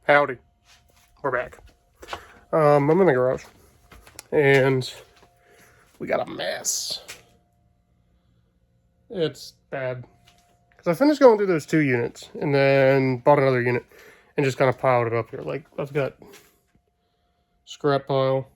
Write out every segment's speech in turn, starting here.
Howdy. We're back. I'm in the garage. And we got a mess. It's bad. Because I finished going through those 2 units. And then bought another unit. And just kind of piled it up here. Like, I've got scrap pile,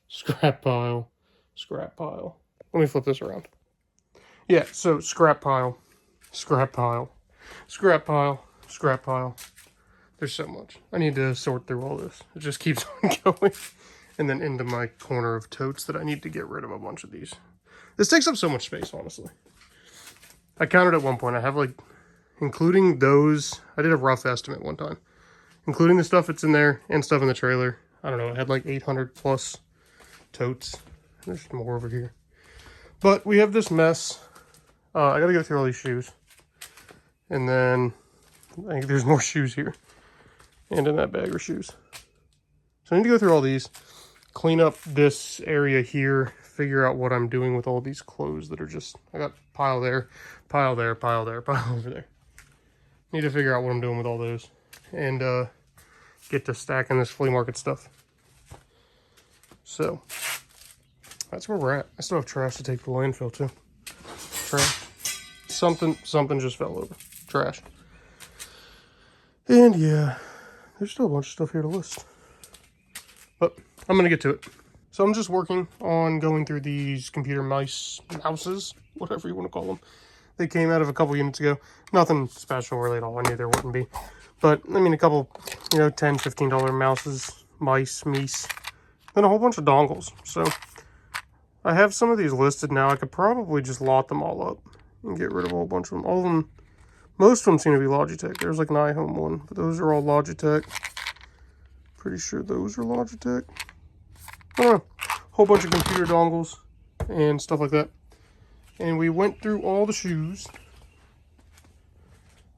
scrap pile, scrap pile. Let me flip this around. Yeah, so scrap pile, scrap pile, scrap pile, scrap pile. There's so much. I need to sort through all this. It just keeps on going. And then into my corner of totes that I need to get rid of a bunch of these. This takes up so much space, honestly. I counted at one point. I have like, including those, I did a rough estimate one time. Including the stuff that's in there and stuff in the trailer. I don't know, I had like 800 plus totes. There's more over here. But we have this mess. I gotta go through all these shoes. And then, I think there's more shoes here. And in that bag are shoes. So I need to go through all these, clean up this area here, figure out what I'm doing with all these clothes that are just, I got pile there, pile there, pile there, pile over there. Need to figure out what I'm doing with all those. And get to stacking this flea market stuff. So, that's where we're at. I still have trash to take to the landfill too. Trash. Something just fell over. Trash. And yeah, there's still a bunch of stuff here to list. But I'm going to get to it. So I'm just working on going through these computer mouses, whatever you want to call them. They came out of a couple units ago. Nothing special really at all. I knew there wouldn't be. But, I mean, a couple, $10, $15 mouses, mice, meese. Then a whole bunch of dongles. So I have some of these listed now. I could probably just lot them all up and get rid of a whole bunch of them. All of them, most of them seem to be Logitech. There's like an iHome one, but those are all Logitech. Pretty sure those are Logitech. I don't know. Whole bunch of computer dongles and stuff like that. And we went through all the shoes.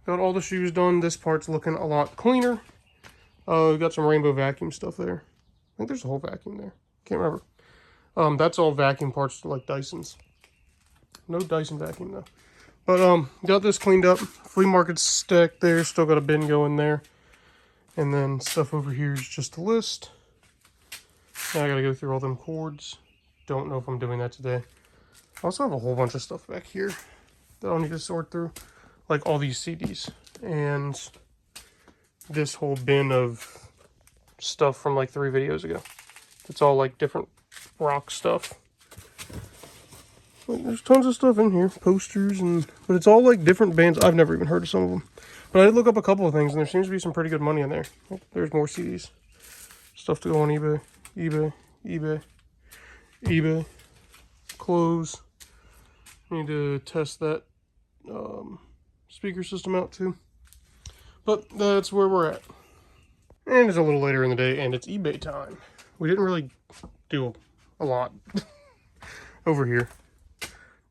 Got all the shoes done. This part's looking a lot cleaner. We got some rainbow vacuum stuff there. I think there's a whole vacuum there. Can't remember. That's all vacuum parts like Dysons. No Dyson vacuum though. But got this cleaned up. Flea market stack there. Still got a bin going there. And then stuff over here is just a list. Now I gotta go through all them cords. Don't know if I'm doing that today. I also have a whole bunch of stuff back here that I'll need to sort through. Like all these CDs. And this whole bin of stuff from like 3 videos ago. It's all like different rock stuff. Like, there's tons of stuff in here. Posters but it's all like different bands. I've never even heard of some of them. But I did look up a couple of things and there seems to be some pretty good money in there. Oh, there's more CDs. Stuff to go on eBay. eBay. Clothes. Need to test that speaker system out too. But that's where we're at. And it's a little later in the day and it's eBay time. We didn't really do a lot over here.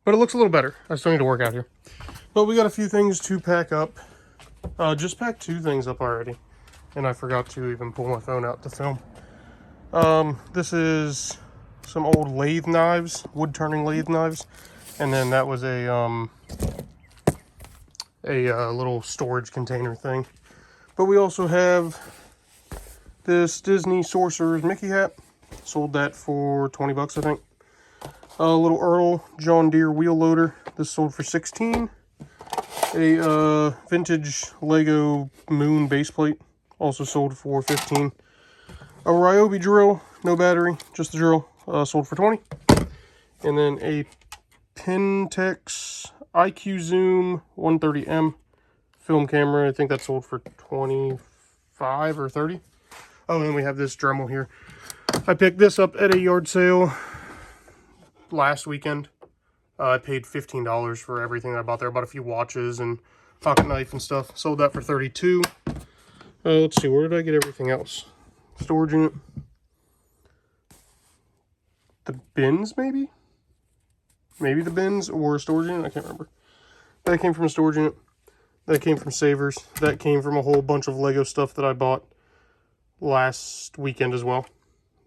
But it looks a little better. I still need to work out here. But we got a few things to pack up. Just packed 2 things up already. And I forgot to even pull my phone out to film. This is some old lathe knives, wood turning lathe knives. And then that was a little storage container thing. But we also have this Disney Sorcerer's Mickey hat. Sold that for 20 bucks, I think. A little Earl John Deere wheel loader. This sold for 16. A vintage Lego Moon base plate. Also sold for 15. A Ryobi drill, no battery, just the drill. Sold for 20. And then a Pentax IQ Zoom 130M film camera. I think that sold for 25 or 30. Oh, and then we have this Dremel here. I picked this up at a yard sale last weekend. I paid $15 for everything that I bought there. I bought a few watches and pocket knife and stuff. Sold that for 32. Let's see, where did I get everything else? Storage unit. The bins, maybe? Maybe the bins or storage unit? I can't remember. That came from a storage unit. That came from Savers. That came from a whole bunch of Lego stuff that I bought last weekend as well.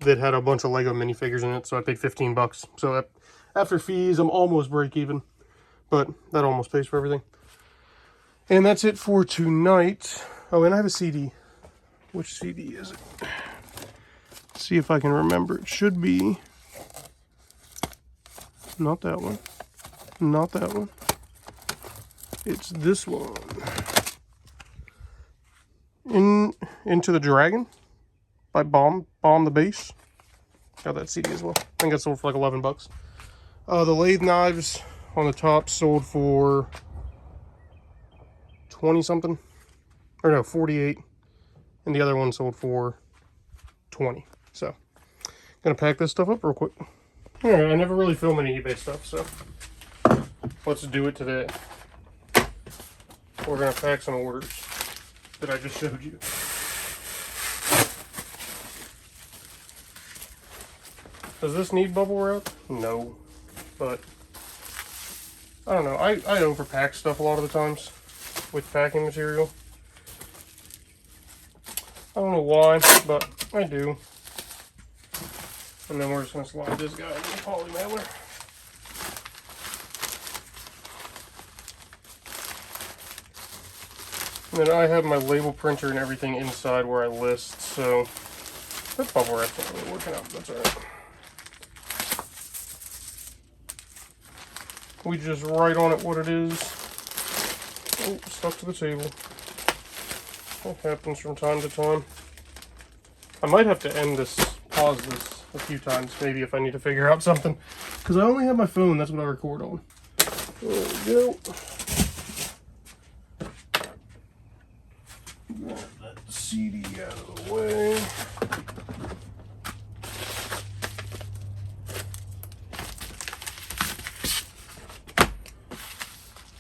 That had a bunch of Lego minifigures in it, so I paid 15 bucks. So after fees, I'm almost break even. But that almost pays for everything. And that's it for tonight. Oh, and I have a CD. Which CD is it? See if I can remember. It should be not that one. Not that one. It's this one. Into the Dragon by Bomb the Bass. Got that CD as well. I think that sold for like 11 bucks. The lathe knives on the top sold for 20 something. Or no, 48. And the other one sold for 20. So, gonna pack this stuff up real quick. Alright, I never really film any eBay stuff, so let's do it today. We're gonna pack some orders that I just showed you. Does this need bubble wrap? No. But, I don't know. I overpack stuff a lot of the times with packing material. I don't know why, but I do. And then we're just going to slide this guy into the poly mailer. And then I have my label printer and everything inside where I list, so that bubble wrap's not really working out, that's alright. We just write on it what it is. Oh, stuck to the table. That happens from time to time. I might have to pause this a few times, maybe if I need to figure out something. Because I only have my phone, that's what I record on. There we go. Get that CD out of the way.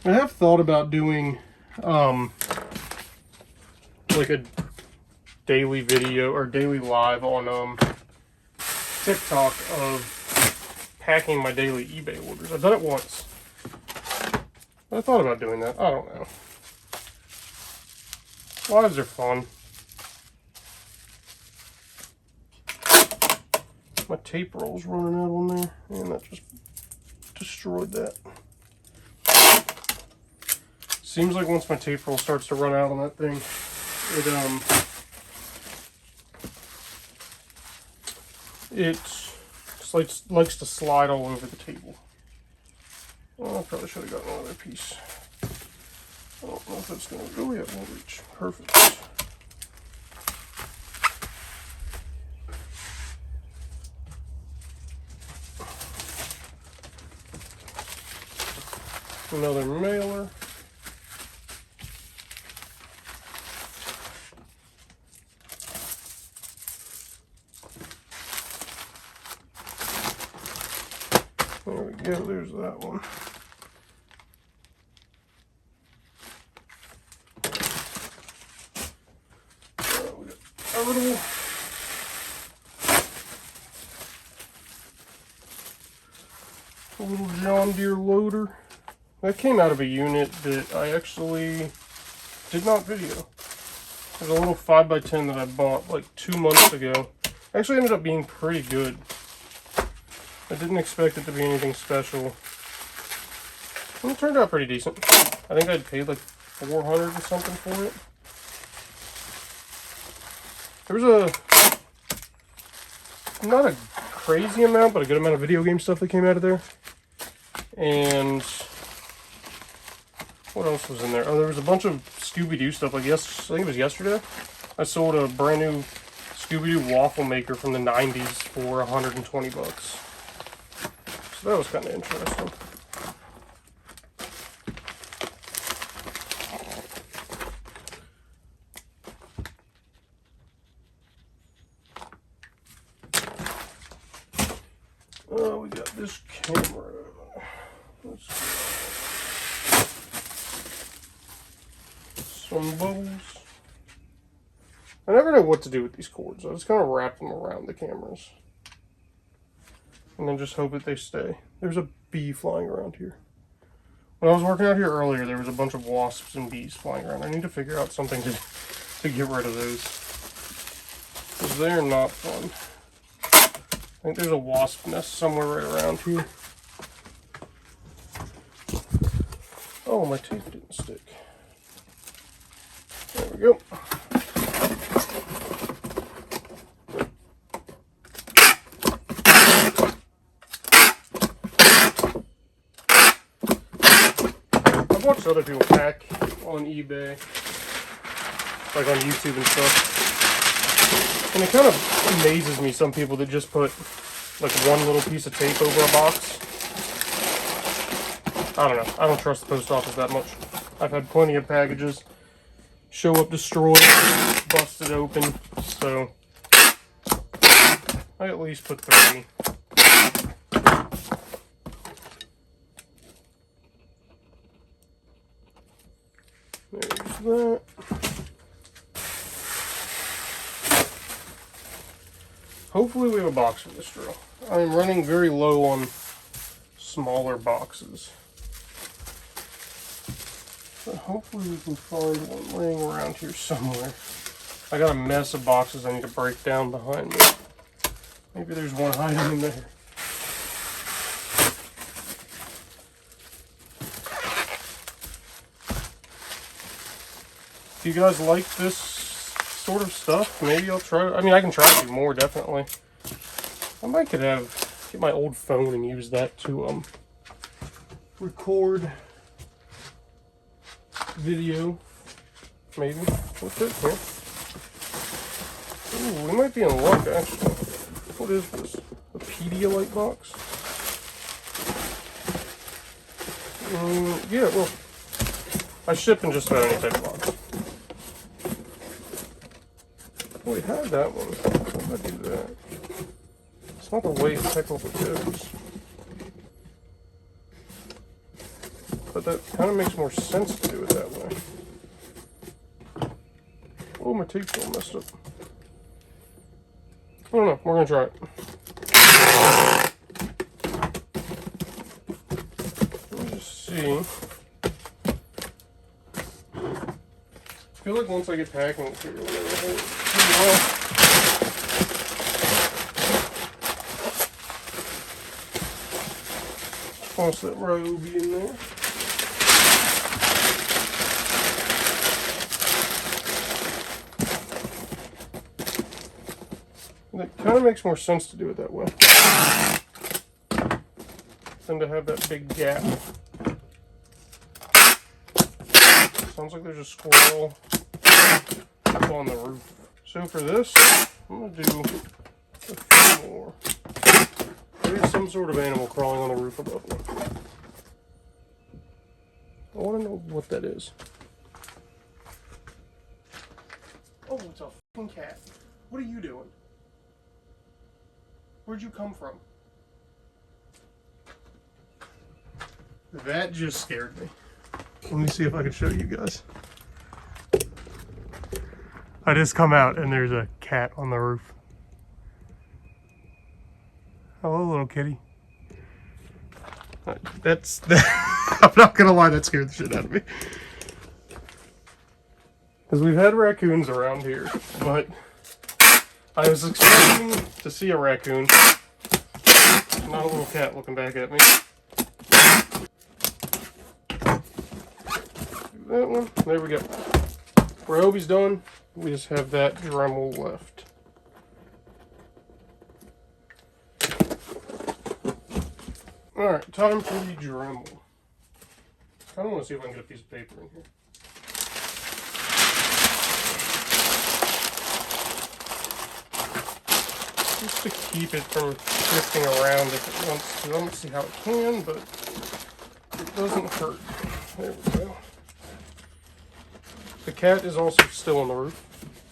I have thought about doing like a daily video or daily live on TikTok of packing my daily eBay orders. I've done it once. I thought about doing that. I don't know. Lives are fun. My tape roll's running out on there, and that just destroyed that. Seems like once my tape roll starts to run out on that thing, it just likes to slide all over the table. Oh, I probably should have gotten another piece. I don't know if that's going to go. Yeah, it won't reach. Perfect. Another mailer. There we go, there's that one. We got a little John Deere loader. That came out of a unit that I actually did not video. There's a little 5x10 that I bought like 2 months ago. Actually ended up being pretty good. I didn't expect it to be anything special. And it turned out pretty decent. I think I'd paid like $400 or something for it. There was not a crazy amount, but a good amount of video game stuff that came out of there. And what else was in there? Oh, there was a bunch of Scooby-Doo stuff. Like I think it was yesterday. I sold a brand new Scooby-Doo waffle maker from the 90s for 120 bucks. So that was kind of interesting. Oh, we got this camera. Let's go. Some bubbles. I never know what to do with these cords. I just kind of wrap them around the cameras. And then just hope that they stay. There's a bee flying around here. When I was working out here earlier, there was a bunch of wasps and bees flying around. I need to figure out something to get rid of those. Because they're not fun. I think there's a wasp nest somewhere right around here. Oh, my tape didn't stick. There we go. watched other people pack on eBay, like on YouTube and stuff, and it kind of amazes me, some people that just put like one little piece of tape over a box. I don't know. I don't trust the post office that much. I've had plenty of packages show up destroyed, busted open, so I at least put 3. There's that. Hopefully we have a box for this drill. I'm running very low on smaller boxes. But hopefully we can find one laying around here somewhere. I got a mess of boxes I need to break down behind me. Maybe there's one hiding in there. If you guys like this sort of stuff, maybe I'll try. I mean, I can try to do more, definitely. I might could get my old phone and use that to record video, maybe. What's it here? Ooh, we might be in luck, actually. What is this? A Pedialyte box? Yeah, well, I ship in just about any type of box. We had that one. How did I do that? It's not the way it technically goes. But that kind of makes more sense to do it that way. Oh, my tape's all messed up. I don't know. We're going to try it. Let me just see. I feel like once I get packing, it's going to go pretty well. Toss that robe in there. It kind of makes more sense to do it that way than to have that big gap. Sounds like there's a squirrel up on the roof. So for this, I'm going to do a few more. There's some sort of animal crawling on the roof above me. I want to know what that is. Oh, it's a fucking cat. What are you doing? Where'd you come from? That just scared me. Let me see if I can show you guys. I just come out and there's a cat on the roof. Hello, little kitty. That's I'm not gonna lie, that scared the shit out of me. Because we've had raccoons around here, but I was expecting to see a raccoon, not a little cat looking back at me. That one, there we go. Ryobi's done. We just have that Dremel left. Alright, time for the Dremel. I don't want to see if I can get a piece of paper in here. Just to keep it from drifting around if it wants to. I don't see how it can, but it doesn't hurt. There we go. The cat is also still on the roof.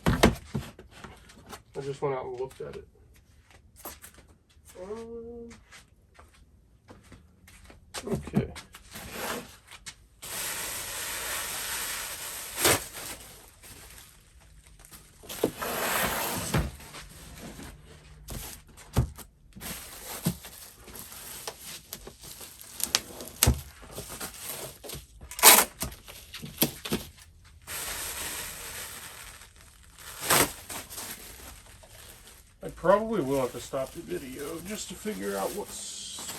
I just went out and looked at it. Okay. I probably will have to stop the video just to figure out what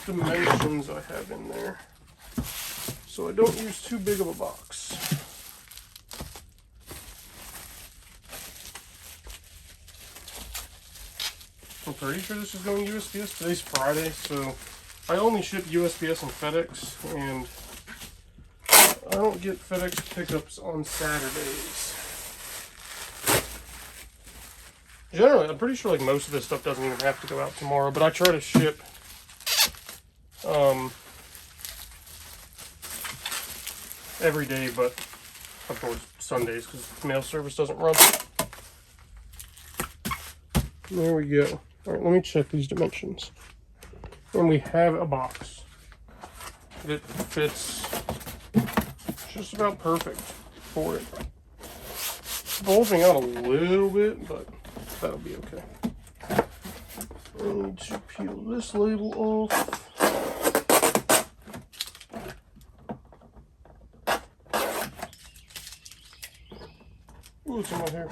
dimensions I have in there, so I don't use too big of a box. I'm pretty sure this is going USPS. Today's Friday, so I only ship USPS and FedEx, and don't get FedEx pickups on Saturdays. Generally, I'm pretty sure like most of this stuff doesn't even have to go out tomorrow, but I try to ship every day, but of course Sundays because mail service doesn't run. There we go. All right, let me check these dimensions. And we have a box. It fits just about perfect for it. Bulging out a little bit, but that'll be okay. I need to peel this label off. Ooh, it's in my hair.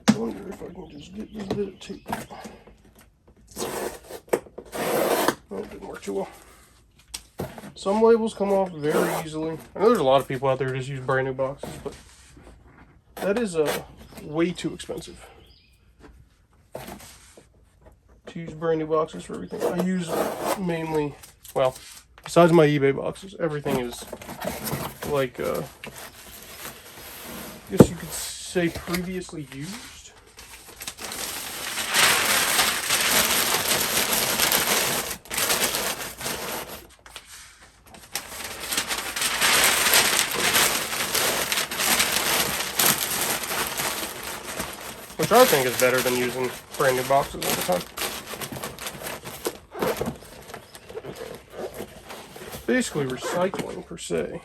I wonder if I can just get this bit of tape. Oh, it didn't work too well. Some labels come off very easily. I know there's a lot of people out there who just use brand new boxes, but that is way too expensive to use brand new boxes for everything. I use mainly, well, besides my eBay boxes, everything is like, I guess you could say previously used. Which I think is better than using brand new boxes all the time. Basically recycling per se.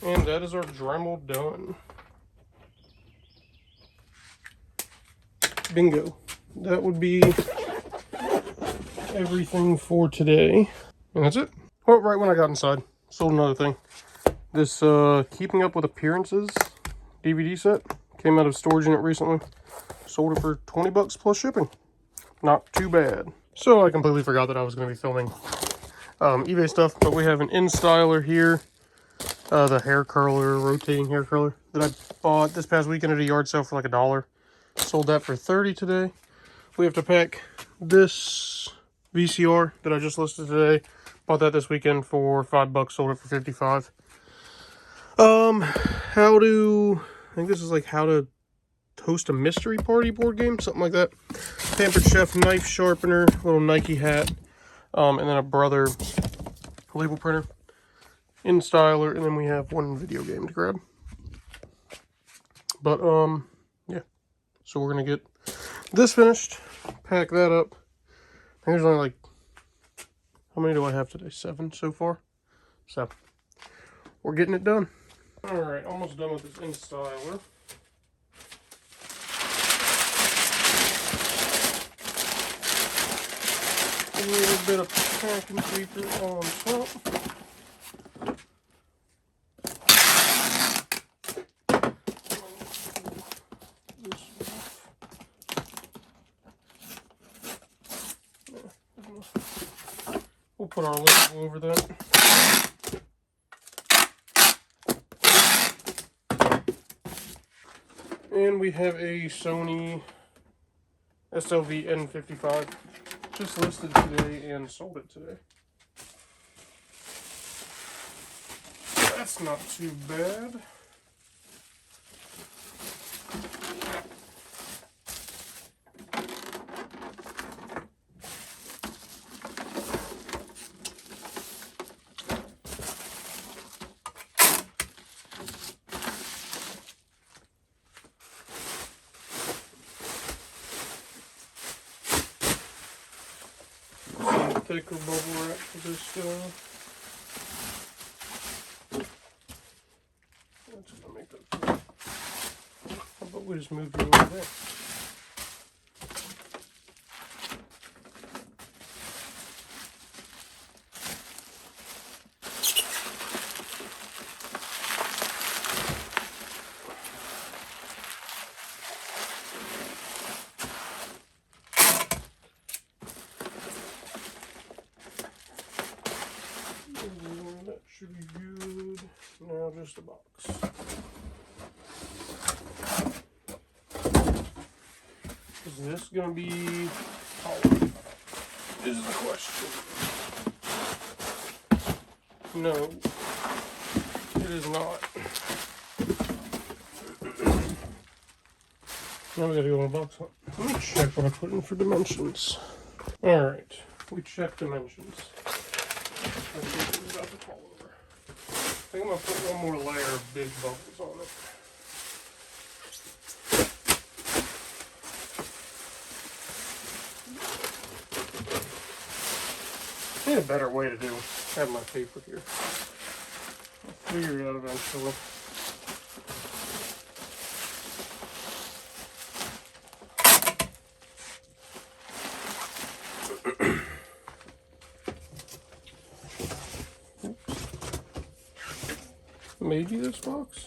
And that is our Dremel done. Bingo. That would be everything for today. And that's it. Oh, right when I got inside, sold another thing. This Keeping Up with Appearances DVD set came out of storage unit recently. Sold it for 20 bucks plus shipping. Not too bad. So I completely forgot that I was going to be filming eBay stuff, but we have an InStyler here. The hair curler, rotating hair curler that I bought this past weekend at a yard sale for like $1. Sold that for 30 today. We have to pack this VCR that I just listed today. Bought that this weekend for 5 bucks, sold it for 55. I think this is like how to host a mystery party board game, something like that. Pampered Chef knife sharpener, little Nike hat, and then a Brother label printer, InStyler, and then we have one video game to grab. But, yeah. So we're gonna get this finished, pack that up. I think there's only like, how many do I have today? 7 so far. So, we're getting it done. Alright, almost done with this InStyler. A little bit of packing paper on top. We'll put our label over that. And we have a Sony SLV N55. Just listed today and sold it today. That's not too bad. Thicker bubble wrap for this stuff. That's gonna make that cool. How about we just move you over there? That should be good. Now just a box. this gonna be hollow? Is the question. No, it is not. Now we gotta go in the box. Let me check what I put in for dimensions. Alright, we checked dimensions. I think it's about to fall over. I think I'm gonna put one more layer of big bubbles on it. I need a better way to do. I have my paper here. I'll figure it out eventually. Maybe this box?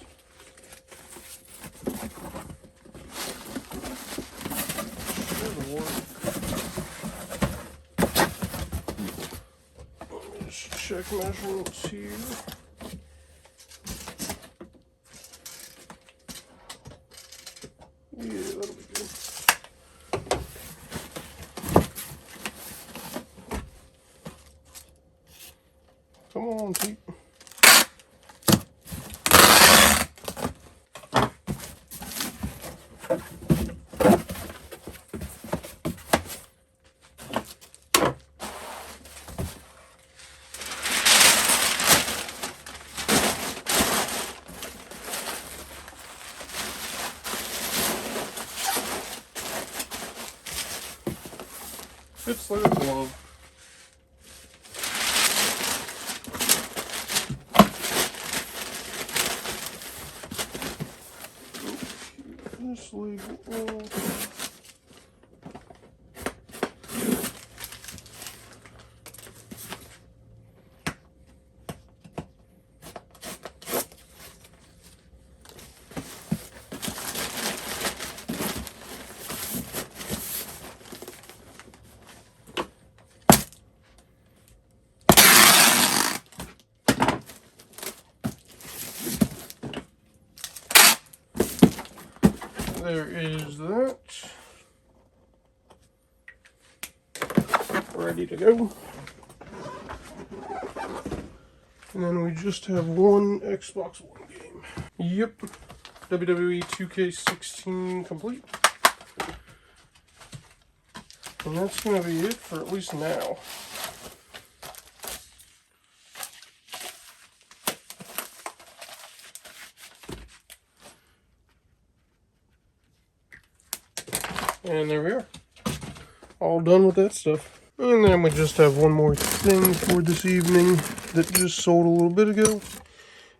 Should work. Let me just check measurements here. Yeah, that'll be good. Come on, Pete. Fits like a glove. This label. There is that. Ready to go. And then we just have one Xbox One game. Yep. WWE 2K16 complete. And that's going to be it for at least now. And there we are. All done with that stuff. And then we just have one more thing for this evening that just sold a little bit ago.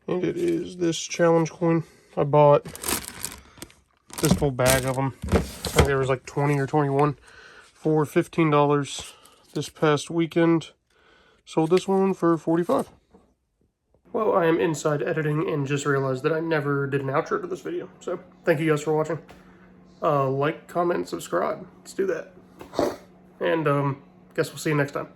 And it is this challenge coin. I bought this whole bag of them. I think there was like 20 or 21 for $15 this past weekend. Sold this one for $45. Well, I am inside editing and just realized that I never did an outro to this video. So thank you guys for watching. Like, comment, and subscribe. Let's do that. And guess we'll see you next time.